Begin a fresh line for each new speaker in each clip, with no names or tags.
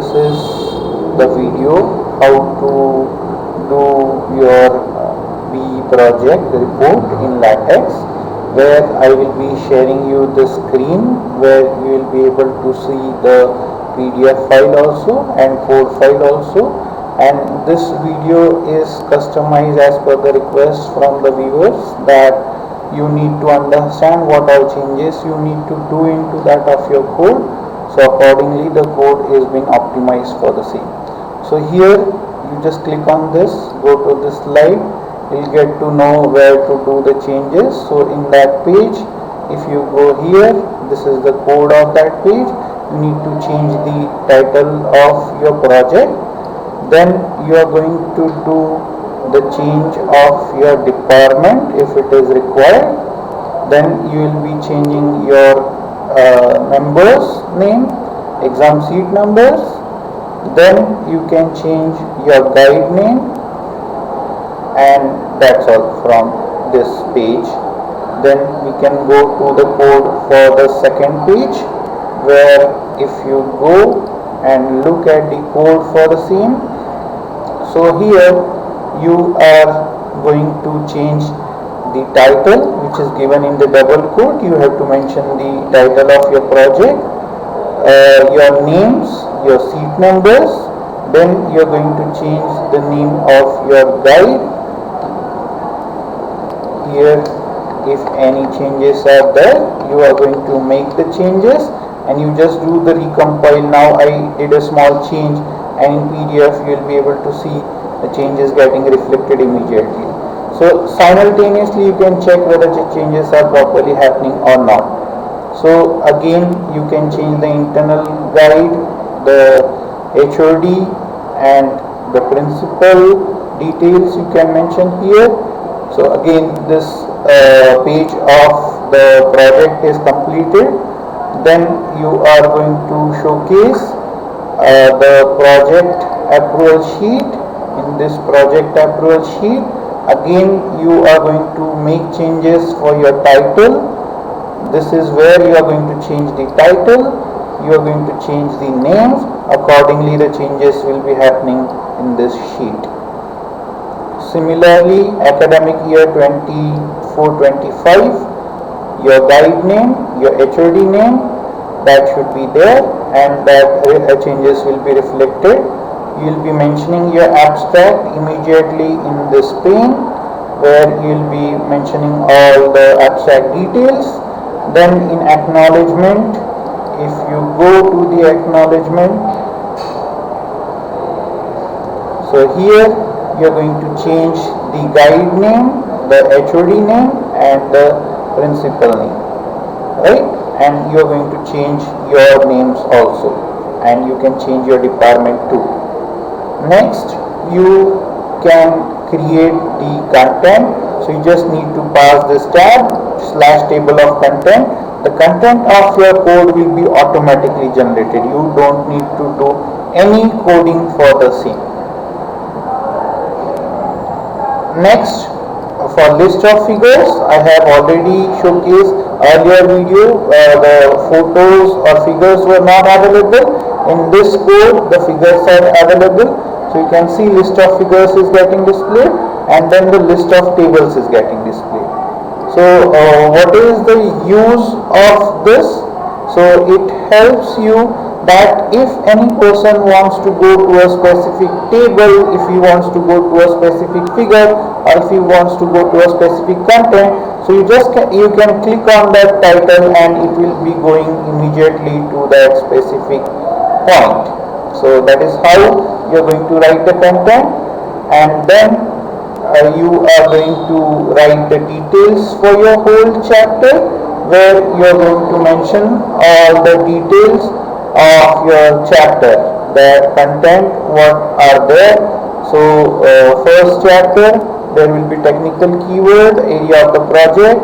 this is the video how to do your BE project report in LaTeX, where I will be sharing you the screen where you will be able to see the PDF file also and code file also, and this video is customized as per the request from the viewers that you need to understand what all changes you need to do into that of your code. So accordingly the code is being optimized for the same. So here you just click on this, go to this slide, you'll get to know where to do the changes. So in that page, if you go here, this is the code of that page. You need to change the title of your project. Then you are going to do the change of your department if it is required. Then you will be changing your members name, exam seat numbers. Then you can change your guide name, and that's all from this page. Then we can go to the code for the second page, where if you go and look at the code for the same, so here you are going to change the title which is given in the double quote. You have to mention the title of your project, your names, your seat numbers. Then you are going to change the name of your guide. Here if any changes are there, you are going to make the changes and you just do the recompile. Now I did a small change, and in PDF you will be able to see the changes getting reflected immediately. So simultaneously you can check whether the changes are properly happening or not. So again you can change the internal guide, the HOD and the principal details you can mention here. So again this page of the project is completed. Then you are going to showcase the project approval sheet. In this project approval sheet, again you are going to make changes for your title. This is where you are going to change the title, you are going to change the names. Accordingly the changes will be happening in this sheet. Similarly, academic year 24-25, your guide name, your HOD name, that should be there, and that changes will be reflected. You will be mentioning your abstract immediately in this pane, where you will be mentioning all the abstract details. Then in acknowledgement, if you go to the acknowledgement, so here you are going to change the guide name, the HOD name and the principal name, right? And you are going to change your names also, and you can change your department too. Next, you can create the content. So you just need to pass this tab / table of content. The content of your code will be automatically generated. You don't need to do any coding for the same. Next, for list of figures, I have already showcased earlier video. The photos or figures were not available. In this code, the figures are available. So you can see list of figures is getting displayed, and then the list of tables is getting displayed. So what is the use of this? So it helps you that if any person wants to go to a specific table, if he wants to go to a specific figure, or if he wants to go to a specific content, so you can click on that title and it will be going immediately to that specific point. So that is how you are going to write the content, and then you are going to write the details for your whole chapter, where you are going to mention all the details of your chapter, the content, what are there. So first chapter, there will be technical keyword, area of the project,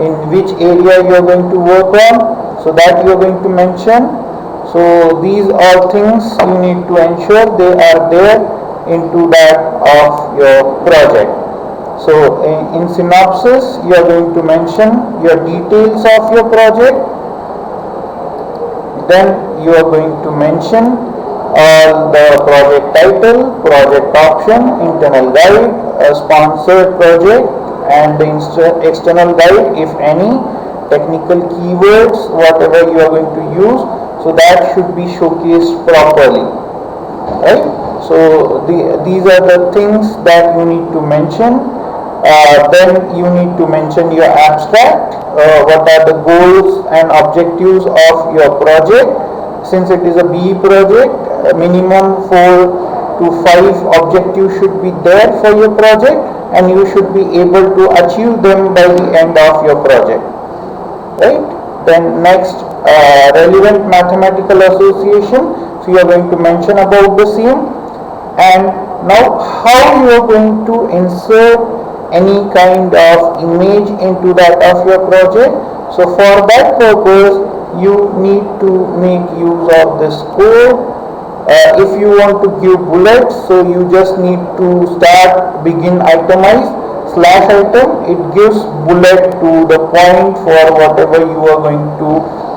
in which area you are going to work on, so that you are going to mention. So these are things you need to ensure they are there into that of your project. So in synopsis, you are going to mention your details of your project. Then you are going to mention all the project title, project option, internal guide, a sponsored project, and the external guide if any, technical keywords, whatever you are going to use, so that should be showcased properly, right? So these are the things that you need to mention. Then you need to mention your abstract, what are the goals and objectives of your project. Since it is a BE project, minimum 4 to 5 objectives should be there for your project, and you should be able to achieve them by the end of your project, right? Then next, relevant mathematical association, so you are going to mention about the same. And now how you are going to insert any kind of image into that of your project. So for that purpose you need to make use of this code. If you want to give bullets, so you just need to start begin itemize slash item, it gives bullet to the point for whatever you are going to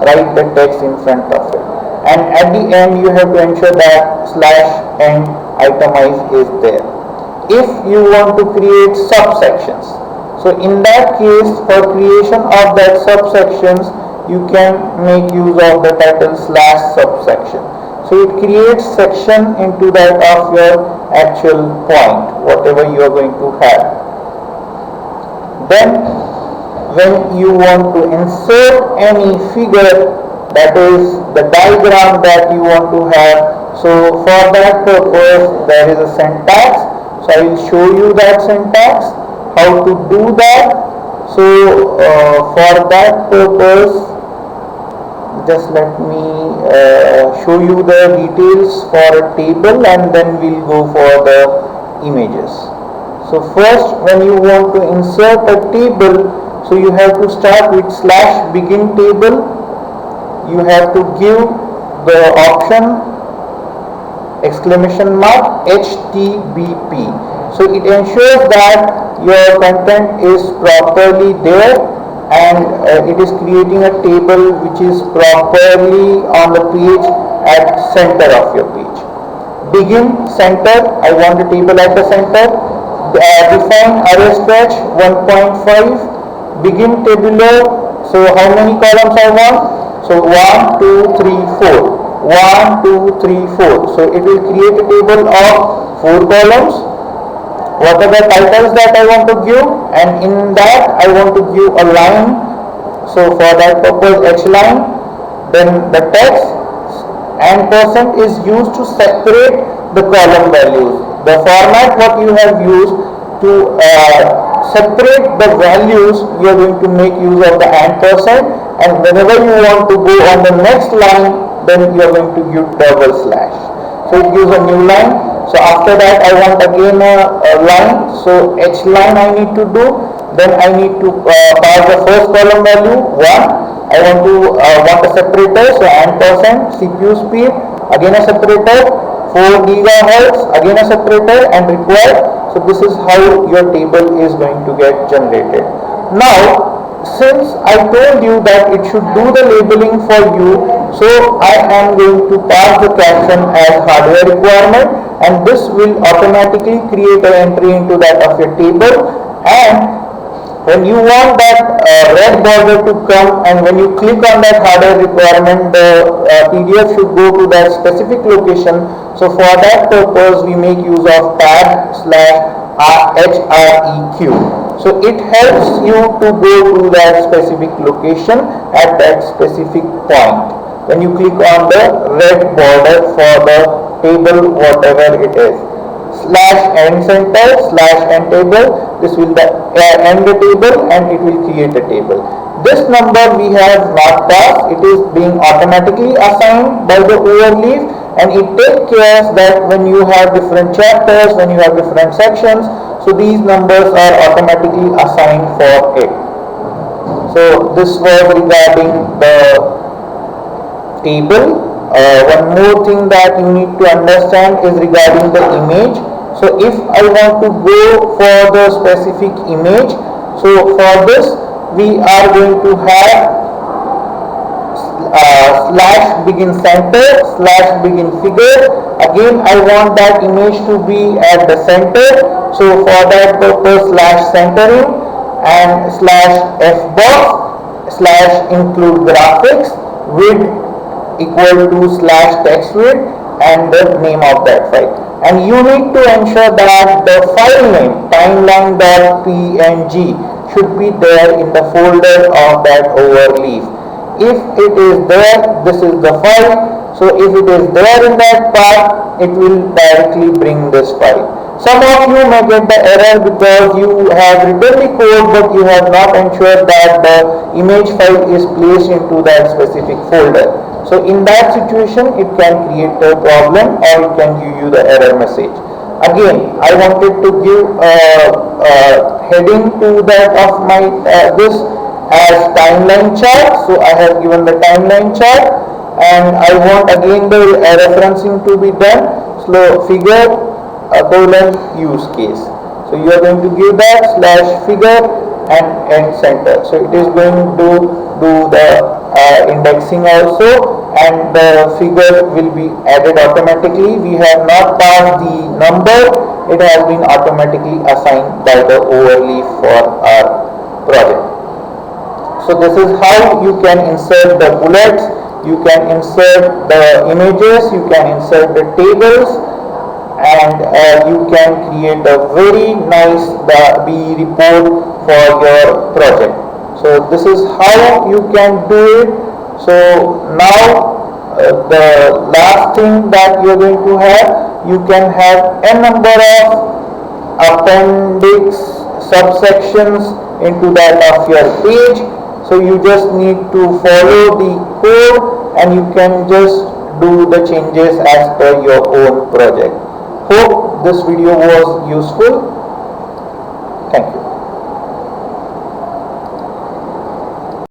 write the text in front of it, and at the end you have to ensure that slash end itemize is there. If you want to create subsections, so in that case, for creation of that subsections, you can make use of the title slash subsection. So it creates section into that of your actual point, whatever you are going to have. Then when you want to insert any figure, that is the diagram that you want to have, so for that purpose there is a syntax. So I will show you that syntax, how to do that. So for that purpose, just let me show you the details for a table, and then we'll go for the images. So first, when you want to insert a table, so you have to start with slash begin table. You have to give the option exclamation mark HTBP. So it ensures that your content is properly there, and it is creating a table which is properly on the page at center of your page. Begin center, I want the table at the center. Define array stretch 1.5. Begin tabular, so how many columns I want? So 1, 2, 3, 4. 1, 2, 3, 4. So it will create a table of 4 columns. What are the titles that I want to give? And in that I want to give a line. So for that purpose H line. Then the text and percent is used to separate the column values. The format what you have used to separate the values, you are going to make use of the and percent, and whenever you want to go on the next line, then you are going to give double slash. So it gives a new line. So after that I want again a line. So H line I need to do. Then I need to pass the first column value 1. I want a separator. So and percent CPU speed, again a separator, 4 gigahertz, again a separator, and required. So this is how your table is going to get generated. Now since I told you that it should do the labeling for you, so I am going to pass the caption as hardware requirement, and this will automatically create an entry into that of your table. And when you want that red border to come, and when you click on that hardware requirement, the PDF should go to that specific location. So for that purpose we make use of tab / HREQ. So it helps you to go to that specific location at that specific point when you click on the red border for the table, whatever it is. /end center /end table, this will end the table and it will create a table. This number we have not passed, it is being automatically assigned by the overleaf, and it takes care that when you have different chapters, when you have different sections, so these numbers are automatically assigned for it. So this was regarding the table. One more thing that you need to understand is regarding the image. So if I want to go for the specific image, so for this we are going to have slash begin center, slash begin figure. Again I want that image to be at the center, so for that purpose slash centering and slash fbox slash include graphics width equal to slash text width and the name of that file. And you need to ensure that the file name timeline.png should be there in the folder of that overleaf. If it is there, this is the file. So if it is there in that path, it will directly bring this file. Some of you may get the error because you have written the code but you have not ensured that the image file is placed into that specific folder. So in that situation, it can create a problem or it can give you the error message. Again, I wanted to give a heading to that of my this as timeline chart. So I have given the timeline chart, and I want again the referencing to be done. So figure colon use case. So you are going to give that slash figure and end center. So it is going to do the indexing also, and the figure will be added automatically. We have not passed the number, it has been automatically assigned by the overleaf for our project. So this is how you can insert the bullets, you can insert the images, you can insert the tables, and you can create a very nice B report for your project. So this is how you can do it. So now the last thing that you are going to have, you can have a number of appendix subsections into that of your page. So you just need to follow the code and you can just do the changes as per your own project. Hope this video was useful. Thank you.